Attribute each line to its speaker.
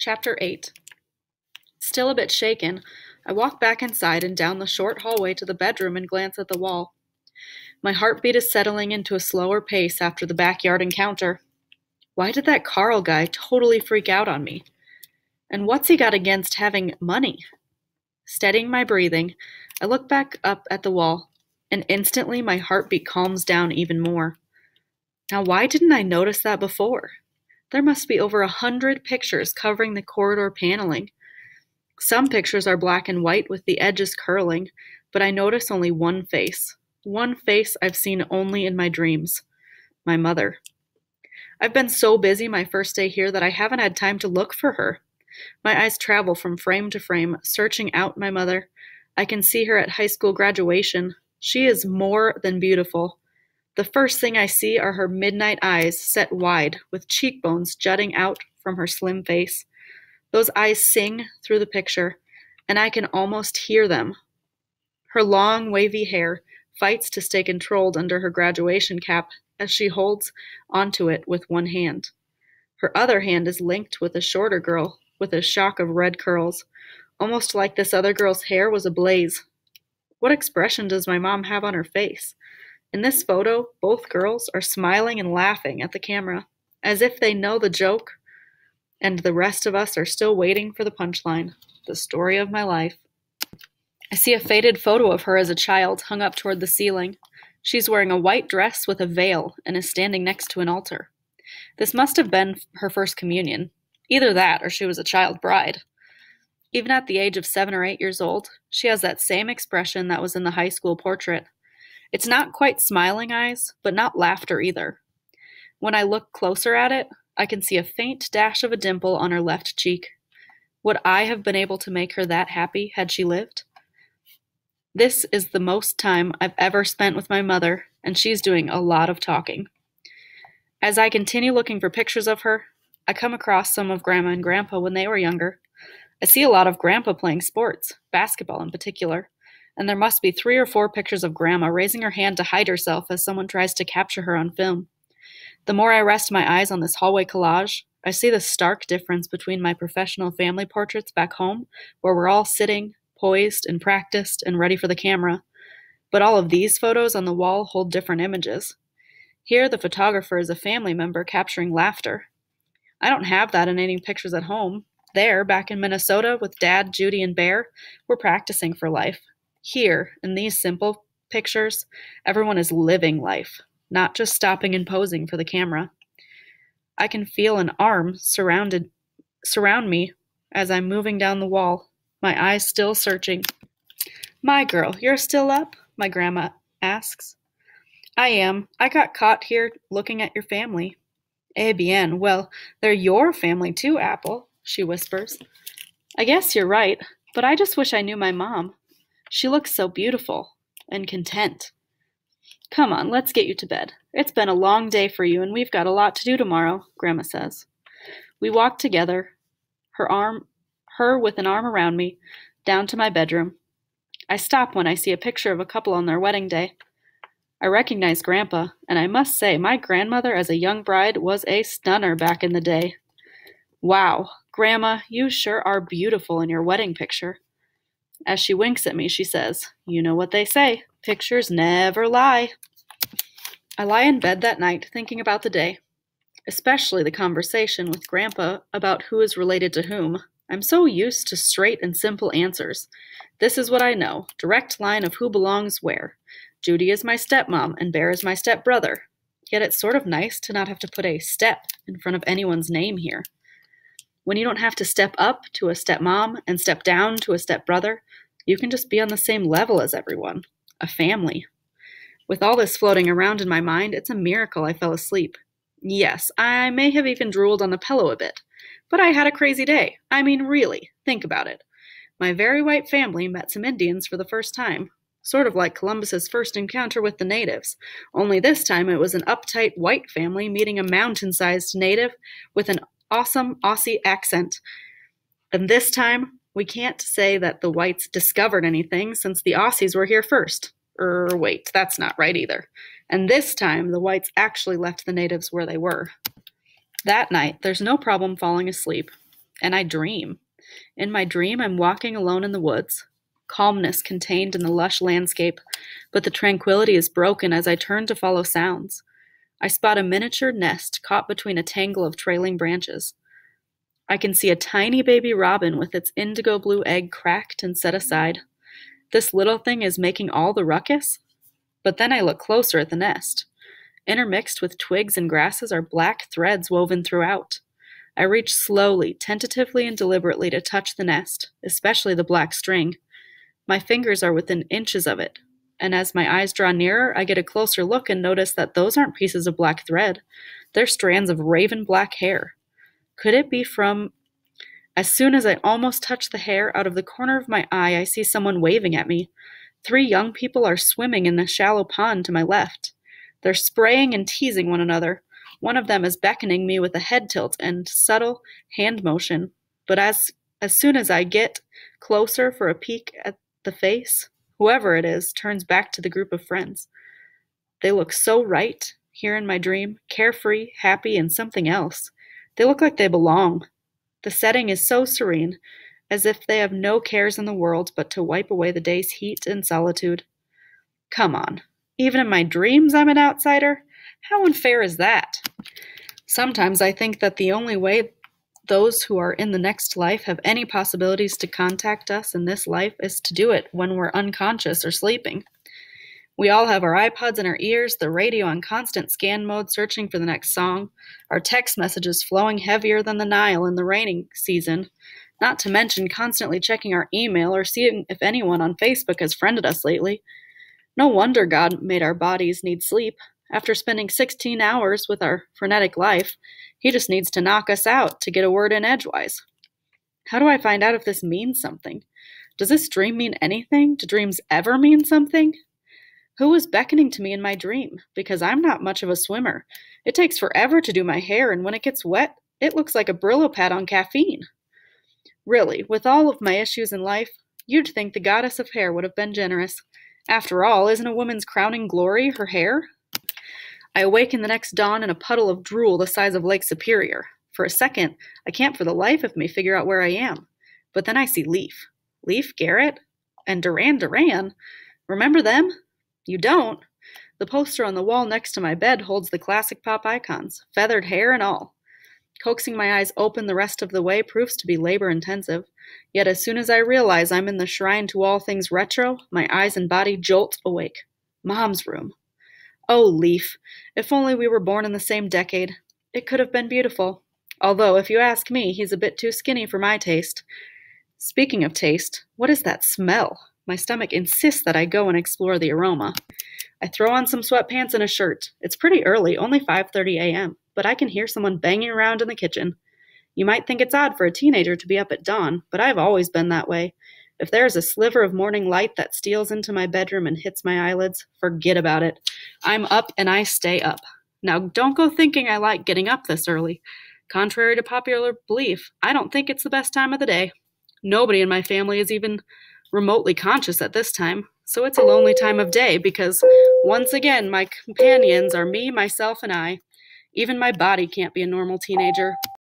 Speaker 1: Chapter 8. Still a bit shaken, I walk back inside and down the short hallway to the bedroom and glance at the wall. My heartbeat is settling into a slower pace after the backyard encounter. Why did that Carl guy totally freak out on me? And what's he got against having money? Steadying my breathing, I look back up at the wall, and instantly my heartbeat calms down even more. Now, why didn't I notice that before? There must be over 100 pictures covering the corridor paneling. Some pictures are black and white with the edges curling, but I notice only one face. One face I've seen only in my dreams. My mother. I've been so busy my first day here that I haven't had time to look for her. My eyes travel from frame to frame, searching out my mother. I can see her at high school graduation. She is more than beautiful. The first thing I see are her midnight eyes set wide, with cheekbones jutting out from her slim face. Those eyes sing through the picture, and I can almost hear them. Her long, wavy hair fights to stay controlled under her graduation cap as she holds onto it with one hand. Her other hand is linked with a shorter girl with a shock of red curls, almost like this other girl's hair was ablaze. What expression does my mom have on her face? In this photo, both girls are smiling and laughing at the camera, as if they know the joke, and the rest of us are still waiting for the punchline, the story of my life. I see a faded photo of her as a child hung up toward the ceiling. She's wearing a white dress with a veil and is standing next to an altar. This must have been her first communion. Either that or she was a child bride. Even at the age of 7 or 8 years old, she has that same expression that was in the high school portrait. It's not quite smiling eyes, but not laughter either. When I look closer at it, I can see a faint dash of a dimple on her left cheek. Would I have been able to make her that happy had she lived? This is the most time I've ever spent with my mother, and she's doing a lot of talking. As I continue looking for pictures of her, I come across some of Grandma and Grandpa when they were younger. I see a lot of Grandpa playing sports, basketball in particular, and there must be 3 or 4 pictures of Grandma raising her hand to hide herself as someone tries to capture her on film. The more I rest my eyes on this hallway collage, I see the stark difference between my professional family portraits back home, where we're all sitting, poised and practiced and ready for the camera. But all of these photos on the wall hold different images. Here, the photographer is a family member capturing laughter. I don't have that in any pictures at home. There, back in Minnesota with Dad, Judy, and Bear, we're practicing for life. Here, in these simple pictures, everyone is living life, not just stopping and posing for the camera. I can feel an arm surround me as I'm moving down the wall, my eyes still searching. "My girl, you're still up?" my grandma asks. "I am. I got caught here looking at your family." "Eh bien, well, they're your family too, Apple," she whispers. "I guess you're right, but I just wish I knew my mom. She looks so beautiful and content." "Come on, let's get you to bed. It's been a long day for you, and we've got a lot to do tomorrow," Grandma says. We walk together, her with an arm around me, down to my bedroom. I stop when I see a picture of a couple on their wedding day. I recognize Grandpa, and I must say my grandmother as a young bride was a stunner back in the day. "Wow, Grandma, you sure are beautiful in your wedding picture." As she winks at me, she says, "You know what they say, pictures never lie." I lie in bed that night thinking about the day, especially the conversation with Grandpa about who is related to whom. I'm so used to straight and simple answers. This is what I know, direct line of who belongs where. Judy is my stepmom and Bear is my stepbrother. Yet it's sort of nice to not have to put a step in front of anyone's name here. When you don't have to step up to a stepmom and step down to a stepbrother, you can just be on the same level as everyone. A family. With all this floating around in my mind, it's a miracle I fell asleep. Yes, I may have even drooled on the pillow a bit. But I had a crazy day. I mean, really, think about it. My very white family met some Indians for the first time. Sort of like Columbus's first encounter with the natives. Only this time it was an uptight white family meeting a mountain-sized native with an awesome Aussie accent. And this time, we can't say that the whites discovered anything since the Aussies were here first. Wait, that's not right either. And this time, the whites actually left the natives where they were. That night, there's no problem falling asleep. And I dream. In my dream, I'm walking alone in the woods, calmness contained in the lush landscape, but the tranquility is broken as I turn to follow sounds. I spot a miniature nest caught between a tangle of trailing branches. I can see a tiny baby robin with its indigo blue egg cracked and set aside. This little thing is making all the ruckus? But then I look closer at the nest. Intermixed with twigs and grasses are black threads woven throughout. I reach slowly, tentatively, and deliberately to touch the nest, especially the black string. My fingers are within inches of it, and as my eyes draw nearer, I get a closer look and notice that those aren't pieces of black thread. They're strands of raven black hair. Could it be from... As soon as I almost touch the hair, out of the corner of my eye, I see someone waving at me. 3 young people are swimming in a shallow pond to my left. They're spraying and teasing one another. One of them is beckoning me with a head tilt and subtle hand motion. But as soon as I get closer for a peek at the face, whoever it is turns back to the group of friends. They look so right, here in my dream, carefree, happy, and something else. They look like they belong. The setting is so serene, as if they have no cares in the world but to wipe away the day's heat and solitude. Come on. Even in my dreams I'm an outsider? How unfair is that? Sometimes I think that the only way those who are in the next life have any possibilities to contact us in this life is to do it when we're unconscious or sleeping. We all have our iPods in our ears, the radio on constant scan mode searching for the next song, our text messages flowing heavier than the Nile in the raining season, not to mention constantly checking our email or seeing if anyone on Facebook has friended us lately. No wonder God made our bodies need sleep. After spending 16 hours with our frenetic life, He just needs to knock us out to get a word in edgewise. How do I find out if this means something? Does this dream mean anything? Do dreams ever mean something? Who was beckoning to me in my dream? Because I'm not much of a swimmer. It takes forever to do my hair, and when it gets wet, it looks like a Brillo pad on caffeine. Really, with all of my issues in life, you'd think the goddess of hair would have been generous. After all, isn't a woman's crowning glory her hair? I awaken the next dawn in a puddle of drool the size of Lake Superior. For a second, I can't for the life of me figure out where I am. But then I see Leaf. Leif Garrett? And Duran Duran? Remember them? You don't? The poster on the wall next to my bed holds the classic pop icons, feathered hair and all. Coaxing my eyes open the rest of the way proves to be labor-intensive. Yet as soon as I realize I'm in the shrine to all things retro, my eyes and body jolt awake. Mom's room. Oh, Leaf, if only we were born in the same decade. It could have been beautiful. Although, if you ask me, he's a bit too skinny for my taste. Speaking of taste, what is that smell? My stomach insists that I go and explore the aroma. I throw on some sweatpants and a shirt. It's pretty early, only 5:30 a.m., but I can hear someone banging around in the kitchen. You might think it's odd for a teenager to be up at dawn, but I've always been that way. If there is a sliver of morning light that steals into my bedroom and hits my eyelids, forget about it. I'm up and I stay up. Now, don't go thinking I like getting up this early. Contrary to popular belief, I don't think it's the best time of the day. Nobody in my family is even remotely conscious at this time, so it's a lonely time of day because, once again, my companions are me, myself, and I. Even my body can't be a normal teenager.